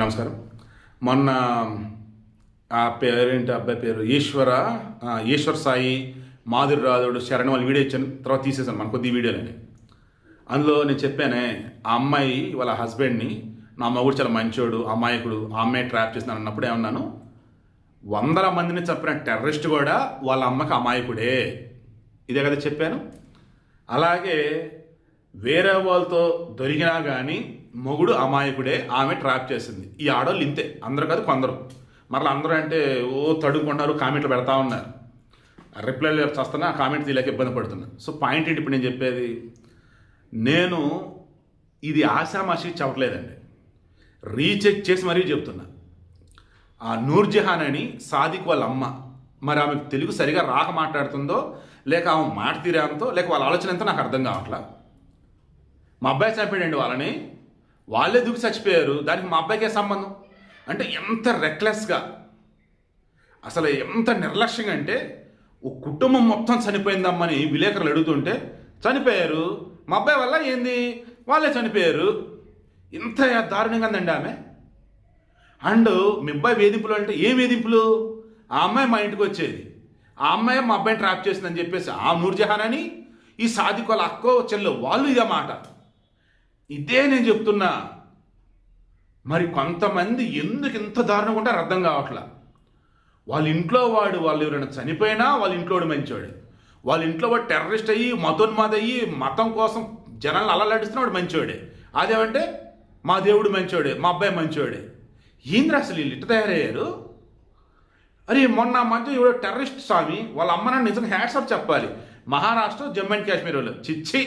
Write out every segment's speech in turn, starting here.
నమస్కారం. మొన్న ఆ పేరేంటి అబ్బాయి పేరు ఈశ్వర్ సాయి, మాధురి రాథోడ్, శరణ్ వాళ్ళు వీడియో ఇచ్చాను. తర్వాత తీసేసాను మన కొద్ది వీడియోలని. అందులో నేను చెప్పానే, ఆ అమ్మాయి వాళ్ళ హస్బెండ్ని నా మగుడు చాలా మంచోడు, అమాయకుడు, ఆ అమ్మాయి ట్రాప్ చేస్తున్నాను అన్నప్పుడు ఏమన్నాను, 100 మందిని చంపిన టెర్రరిస్ట్ కూడా వాళ్ళ అమ్మకి అమాయకుడే. ఇదే కదా చెప్పాను. అలాగే వేరే వాళ్ళతో దొరికినా కానీ మొగుడు అమాయకుడే, ఆమె ట్రాప్ చేసింది. ఈ ఆడవాళ్ళు ఇంతే, అందరూ కాదు కొందరు. మరలా అందరూ అంటే తడుకుంటున్నారు, కామెంట్లు పెడతా ఉన్నారు. రిప్లైలు చేస్తున్నా, కామెంట్ తీయలేక ఇబ్బంది పడుతున్నా. సో పాయింట్ ఏంటి ఇప్పుడు నేను చెప్పేది, నేను ఇది ఆశామాషి చెప్పట్లేదండి, రీచెక్ చేసి మరీ చెప్తున్నా. ఆ నూర్జహాన్ అని సాదిక్ వాళ్ళ అమ్మ, మరి ఆమెకు తెలుగు సరిగా రాక మాట్లాడుతుందో, లేక ఆమె మాట తీరేంతో, లేక వాళ్ళ ఆలోచన ఎంతో నాకు అర్థం కావట్లా. మా అబ్బాయి చంపాడండి వాళ్ళని, వాళ్ళే దూకి చచ్చిపోయారు, దానికి మా అబ్బాయికే సంబంధం అంటే ఎంత రెక్లెస్గా, అసలు ఎంత నిర్లక్ష్యంగా అంటే, ఓ కుటుంబం మొత్తం చనిపోయిందమ్మని విలేకరులు అడుగుతుంటే చనిపోయారు, మా అబ్బాయి వల్ల ఏంది, వాళ్ళే చనిపోయారు. ఇంత దారుణంగా ఉందండి ఆమె. అండ్ మీ అబ్బాయి వేధింపులు అంటే ఏం వేధింపులు, ఆ అమ్మాయి మా ఇంటికి వచ్చేది, ఆ అమ్మాయి మా అబ్బాయిని ట్రాప్ చేసిందని చెప్పేసి ఆ నూర్జహాన్ అని, ఈ సాదిక్ వాళ్ళ అక్కో చెల్లు వాళ్ళు ఇదే మాట. ఇదే నేను చెప్తున్నా. మరి కొంతమంది ఎందుకు ఇంత దారుణంగా ఉంటారో అర్థం కావట్లా. వాళ్ళ ఇంట్లో వాళ్ళు ఎవరైనా చనిపోయినా వాళ్ళ ఇంట్లో మంచివాడు, వాళ్ళ ఇంట్లో వాడు టెర్రరిస్ట్ అయ్యి మతోన్మాద అయ్యి మతం కోసం జనాలను అల్లలాడిస్తున్న వాడు మంచివాడే. అదేమంటే మా దేవుడు మంచివాడే, మా అబ్బాయి మంచివాడే. ఏంద్ర అసలు వీళ్ళు ఇట్ట తయారయ్యారు. అరే మొన్న మధ్య ఎవడో టెర్రరిస్ట్ స్వామి, వాళ్ళ అమ్మ నాన్న నిజంగా హ్యాట్సాప్ చెప్పాలి. మహారాష్ట్ర, జమ్మూ అండ్ కాశ్మీర్ వాళ్ళు చిచ్చి.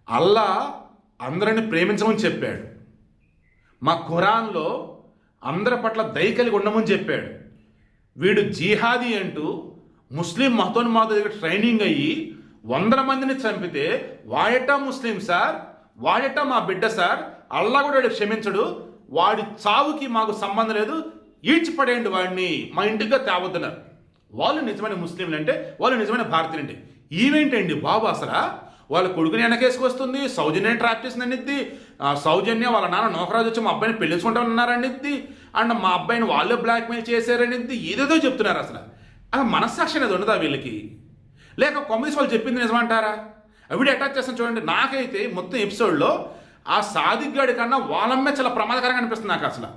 అల్లా అందరిని ప్రేమించమని చెప్పాడు, మా ఖురాన్లో అందరి పట్ల దయ కలిగి ఉండమని చెప్పాడు. వీడు జిహాదీ అంటూ ముస్లిం మతోన్మాద దగ్గర ట్రైనింగ్ అయ్యి 100 మందిని చంపితే వాడట ముస్లిం సార్, వాడట మా బిడ్డ సార్, అల్లా కూడా వాడు క్షమించడు, వాడి చావుకి మాకు సంబంధం లేదు, ఈడ్చిపడేయండి వాడిని, మా ఇంటిగా తేవద్దున్నారు. వాళ్ళు నిజమైన ముస్లింలు అంటే, వాళ్ళు నిజమైన భారతీయులు అంటే ఈవేంటండి బాబు. అసలు వాళ్ళ కొడుకుని వెనకేసుకొస్తుంది, సౌజన్యాన్ని ట్రాప్ చేసిందనిద్ది, సౌజన్య వాళ్ళ నాన్న నోకరాజు వచ్చి మా అబ్బాయిని పెళ్ళించుకుంటామన్నారనిద్ది, అండ్ మా అబ్బాయిని వాళ్ళే బ్లాక్మెయిల్ చేశారనిద్ది, ఏదేదో చెప్తున్నారు. అసలు మనస్సాక్షి అనేది ఉండదా వీళ్ళకి, లేక కొమ్మదీసి వాళ్ళు చెప్పింది నిజమంటారా? వీడియో అటాచ్ చేస్తాను చూడండి. నాకైతే మొత్తం ఎపిసోడ్లో ఆ సాదిక్ గాడి కన్నా వాళ్ళమ్మే చాలా ప్రమాదకరంగా అనిపిస్తుంది నాకు.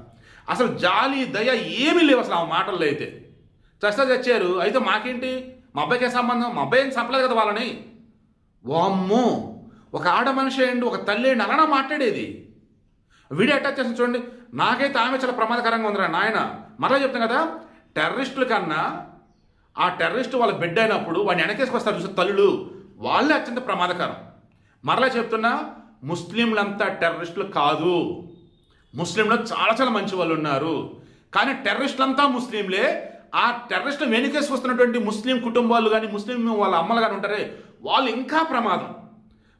అసలు జాలి దయ ఏమీ లేవు అసలు ఆ మాటల్లో. అయితే చస్తే చచ్చారు, అయితే మాకేంటి, మా అబ్బాయికే సంబంధం, మా అబ్బాయి ఏం చంపలేదు కదా వాళ్ళని. వామ్మో, ఒక ఆడ మనిషి అయ్యండి, ఒక తల్లి అయ్యండి అలానా మాట్లాడేది. వీడియో అటాచ్ చేసిన చూడండి. నాకైతే ఆమె చాలా ప్రమాదకరంగా ఉందిరా నాయన. మరలా చెప్తాను కదా, టెర్రరిస్టుల కన్నా ఆ టెర్రరిస్ట్ వాళ్ళ బిడ్డ అయినప్పుడు వాడిని వెనకేసుకొస్తారు చూస్తే తల్లులు, వాళ్ళే అత్యంత ప్రమాదకరం. మరలా చెప్తున్నా, ముస్లింలంతా టెర్రరిస్టులు కాదు, ముస్లింలు చాలా చాలా మంచి వాళ్ళు ఉన్నారు. కానీ టెర్రరిస్టులంతా ముస్లింలే. ఆ టెర్రరిస్టులు వెనకేసుకొస్తున్నటువంటి ముస్లిం కుటుంబాలు కానీ ముస్లిం వాళ్ళ అమ్మలు కానీ ఉంటారే, వాళ్ళు ఇంకా ప్రమాదం.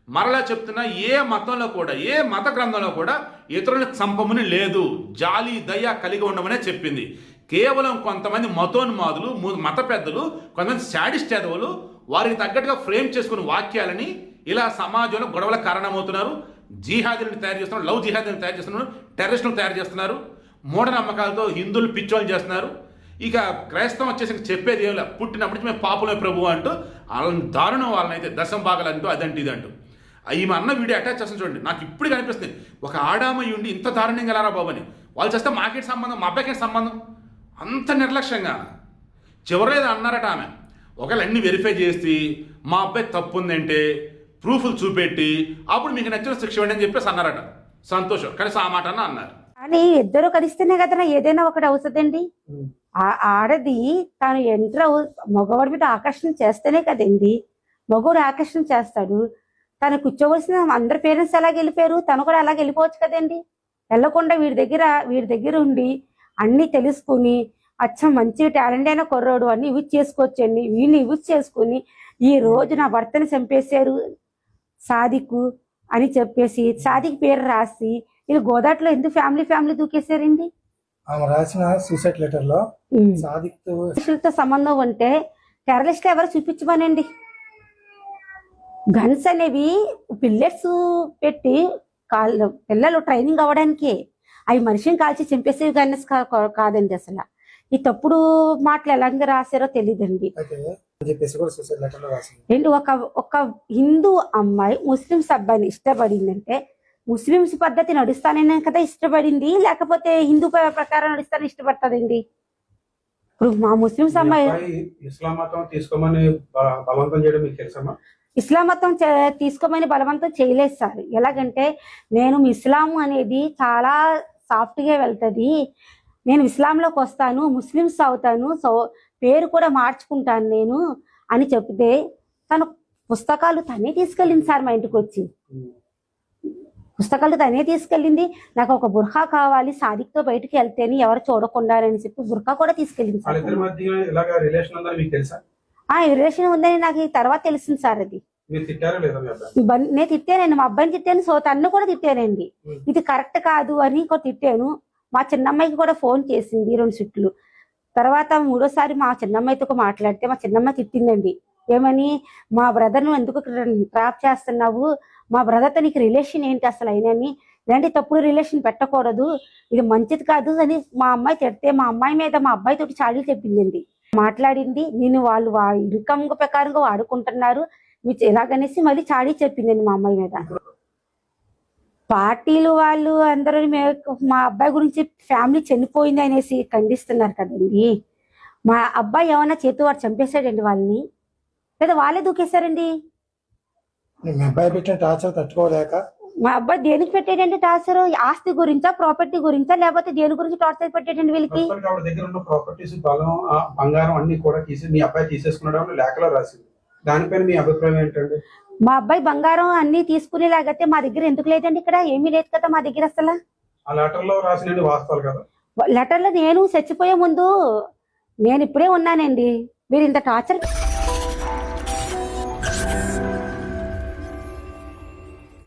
మరలా చెప్తున్నా, ఏ మతంలో కూడా, ఏ మత గ్రంథంలో కూడా ఇతరులను చంపమని లేదు, జాలి దయ కలిగి ఉండమనే చెప్పింది. కేవలం కొంతమంది మతోన్మాదులు, మత పెద్దలు, కొంతమంది శాడిస్ట్ ఎదవులు వారికి తగ్గట్టుగా ఫ్రేమ్ చేసుకున్న వాక్యాలని ఇలా సమాజంలో గొడవలకు కారణమవుతున్నారు. జిహాదీలను తయారు చేస్తున్నారు, లవ్ జిహాదీలను తయారు చేస్తున్నారు, టెర్రరిస్టులను తయారు చేస్తున్నారు, మూఢనమ్మకాలతో హిందువులు పిచ్చోళ్ళు చేస్తున్నారు. ఇక క్రైస్తవం వచ్చేసి చెప్పేది ఏం లేదు, పుట్టినప్పటి నుంచి మేము పాపులే ప్రభు అంటూ వాళ్ళని దారుణం, వాళ్ళని అయితే దశం భాగాలు అంటూ అదంటే ఇదంటూ. ఈమె అన్న వీడియో అటాచ్ చేస్తాను చూడండి. నాకు ఇప్పుడు కనిపిస్తుంది, ఒక ఆడామయ్య ఉండి ఇంత దారుణంగా వెళ్ళారా బాబు అని. వాళ్ళు చేస్తే మాకేంటి సంబంధం, మా అబ్బాయికి సంబంధం, అంత నిర్లక్ష్యంగా. చివరిలో అన్నారట ఆమె, ఒకవేళ అన్ని వెరిఫై చేసి మా అబ్బాయి తప్పు ఉందంటే ప్రూఫ్లు చూపెట్టి అప్పుడు మీకు నచ్చిన శిక్ష ఇవ్వండి అని చెప్పేసి అన్నారట. సంతోషం, కనీసం ఆ మాట అన్నారు. కానీ ఇద్దరు కలిస్తేనే కదా ఏదైనా ఒకటి అవుతుందండి. ఆడది తను మగవాడి మీద ఆకర్షణ చేస్తేనే కదండి మగవాడు ఆకర్షణ చేస్తాడు. తను కూర్చోవలసిన అందరి పేరెంట్స్ ఎలాగ వెళ్ళిపోయారు, తను కూడా అలాగ వెళ్ళిపోవచ్చు కదండి. వెళ్ళకుండా వీడి దగ్గర ఉండి అన్నీ తెలుసుకుని, అచ్చం మంచి టాలెంట్ అయిన కుర్రోడు అన్ని యూజ్ చేసుకోవచ్చండి. వీళ్ళని యూజ్ చేసుకుని ఈ రోజు నా భర్తని చంపేశారు సాదిక్ అని చెప్పేసి సాదిక్ పేరు రాసి ఇది గోదాట్లో ఎందుకు ఫ్యామిలీ దూకేశారండి. ఆమె రాసిన సూసైడ్ లెటర్ లో సాదిక్ సంబంధం ఉంటే టెర్రరిస్ట్ ఎవరు చూపించమనండి. గన్స్ అనేవి పిల్లర్స్ పెట్టి పిల్లలు ట్రైనింగ్ అవ్వడానికి, అవి మనిషిని కాల్చి చంపేసేవి కానీ కాదండి అసలు. ఈ తప్పుడు మాటలు ఎలాగ రాశారో తెలియదండి. అయితే అని చెప్పేసి కూడా సూసైడ్ లెటర్ లో రాసింది. ఏంటి ఒక హిందూ అమ్మాయి ముస్లిమ్స్ అబ్బాయిని ఇష్టపడిందంటే ముస్లిమ్స్ పద్ధతి నడుస్తాననే కదా ఇష్టపడింది, లేకపోతే హిందూ ప్రకారం నడుస్తానని ఇష్టపడతాదండి? ఇప్పుడు మా ముస్లిమ్స్ అమ్మాయి ఇస్లాం మతం తీసుకోమని బలవంతం చేయడం మీకు తెలుసమ్మా? ఇస్లాం మతం తీసుకోమని బలవంతం చేయలేదు సార్. ఎలాగంటే నేను ఇస్లాం అనేది చాలా సాఫ్ట్గా వెళ్తుంది, నేను ఇస్లాంలోకి వస్తాను, ముస్లిమ్స్ అవుతాను, సో పేరు కూడా మార్చుకుంటాను నేను అని చెప్తే తను పుస్తకాలు తనే తీసుకెళ్ళింది సార్. మా ఇంటికి వచ్చి పుస్తకాలు తనే తీసుకెళ్ళింది. నాకు ఒక బుర్ఖా కావాలి, సాదిక్తో బయటికి వెళ్తేని ఎవరు చూడకుండా అని చెప్పి బుర్ఖా కూడా తీసుకెళ్ళింది సార్. వాళ్ళిద్దరి మధ్య ఇలాగా రిలేషన్ ఉందని మీకు తెలుసా? ఈ రిలేషన్ ఉందని నాకు ఈ తర్వాత తెలిసింది సార్. అది మీరు తిట్టారా లేదా మీ అబ్బాయి? నేను తిట్టానండి, మా అబ్బాయిని తిట్టాను, సో తన్ను కూడా తిట్టానండి. ఇది కరెక్ట్ కాదు అని కూడా తిట్టాను. మా చిన్నమ్మాయికి కూడా ఫోన్ చేసింది 2 చుట్లు. తర్వాత 3వసారి మా చిన్నమ్మాయితో మాట్లాడితే మా చిన్నమ్మాయి తిట్టిందండి. ఏమని, మా బ్రదర్ను ఎందుకు ట్రాప్ చేస్తున్నావు, మా బ్రదర్తో నీకు రిలేషన్ ఏంటి అసలు అయినని, ఇలాంటి తప్పుడు రిలేషన్ పెట్టకూడదు, ఇది మంచిది కాదు అని మా అమ్మాయి తిడితే మా అమ్మాయి మీద మా అబ్బాయితోటి చాడీలు చెప్పిందండి. మాట్లాడింది, నేను వాళ్ళు ఇన్కమ్ ప్రకారంగా వాడుకుంటున్నారు మీరు ఎలాగనేసి మళ్ళీ చాడీ చెప్పిందండి మా అమ్మాయి మీద. పార్టీలు వాళ్ళు అందరూ మా అబ్బాయి గురించి ఫ్యామిలీ చనిపోయింది అనేసి ఖండిస్తున్నారు కదండి. మా అబ్బాయి ఏమన్నా చేతు వాడు చంపేశాడండి వాళ్ళని, లేదా వాళ్ళే దూకేశారండి? మీ అబ్బాయి పెట్టిన టార్చర్ తట్టుకోలేక మా అబ్బాయి దేనికి పెట్టాడండి టార్చర్? ఆస్తి గురించా, ప్రాపర్టీ గురించా, లేకపోతే దేని గురించి టార్చర్ పెట్టాడండి వీళ్ళకి? ఆవిడ దగ్గర ఉన్న ప్రాపర్టీస్, బలం, బంగారం అన్ని కూడా మీ అబ్బాయి తీసేసుకున్నాడు లేఖలో రాసింది. దానిపైన మీ అభిప్రాయం ఏంటండి? మా అబ్బాయి బంగారం అన్ని తీసుకునేలాగైతే మా దగ్గర ఎందుకు లేదండి? ఇక్కడ ఏమీ లేదు కదా మా దగ్గర అసలు. ఆ లెటర్ లో రాసిన వాస్తవాలు కదా? లెటర్లో నేను చచ్చిపోయే ముందు నేను ఇప్పుడే ఉన్నానండి, మీరు ఇంత టార్చర్